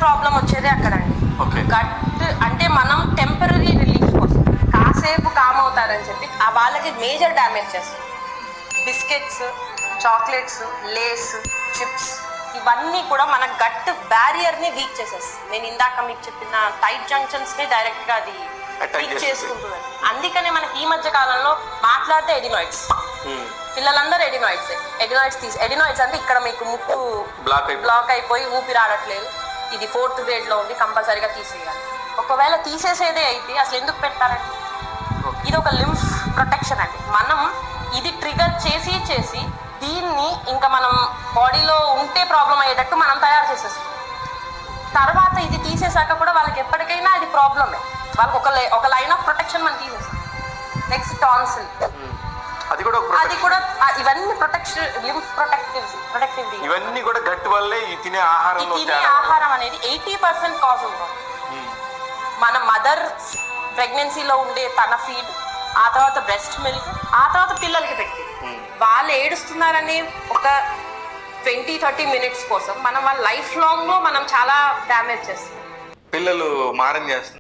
Problem వచ్చేది అక్కడండి. Okay. Gut అంటే మనం టెంపరీ రిలీఫ్ కోసం కాసేపు కామ్ అవుతారని చెప్పి ఆ వాళ్ళకి మేజర్ డ్యామేజ్ చేస్తుంది. బిస్కెట్స్, చాక్లెట్స్, లేస్, చిప్స్ ఇవన్నీ కూడా మన గట్ బ్యారియర్ని వీక్ చేసేస్తుంది. నేను ఇందాక మీకు చెప్పిన టైట్ జంక్షన్స్ని డైరెక్ట్గా అది వీక్ చేసుకుంటుంది. అందుకనే మనకి ఈ మధ్య కాలంలో మాట్లాడితే ఎడినాయిడ్స్, పిల్లలందరూ ఎడినాయిడ్స్ అంటే ఇక్కడ మీకు ముక్కు బ్లాక్ అయిపోయి ఊపిరి ఆడట్లేదు, ఇది 4th grade లో ఉంది, కంపల్సరీగా తీసేయాలి. ఒకవేళ తీసేసేదే అయితే అసలు ఎందుకు పెట్టారండి? ఇది ఒక లింఫ్ ప్రొటెక్షన్ అండి. మనం ఇది ట్రిగర్ చేసి దీన్ని ఇంకా మనం బాడీలో ఉంటే ప్రాబ్లం అయ్యేటట్టు మనం తయారు చేసేస్తాం. తర్వాత ఇది తీసేసాక కూడా వాళ్ళకి ఎప్పటికైనా అది ప్రాబ్లమే. వాళ్ళకి ఒక లైన్ ఆఫ్ ప్రొటెక్షన్ మనం తీసేస్తాం. నెక్స్ట్ టాన్సిల్, అది కూడా ఇవన్నీ ప్రొటెక్షన్, లింఫ్ ప్రొటెక్టివ్ ఇవన్నీ కూడా గట్ వల్లే ఈ తినే ఆహారం అనేది 80% కాజ్ ఉంటుంది. మన మదర్ ప్రెగ్నెన్సీలో ఉండే తన ఫీడ్, ఆ తర్వాత బ్రెస్ట్ మిల్క్, ఆ తర్వాత పిల్లలకి పెట్టి వాళ్ళు ఏడుస్తున్నారనే ఒక 20-30 minutes కోసం మనం వాళ్ళ లైఫ్ లాంగ్ లో మనం చాలా డ్యామేజ్ చేస్తాం. పిల్లలు మారం చేస్తారు.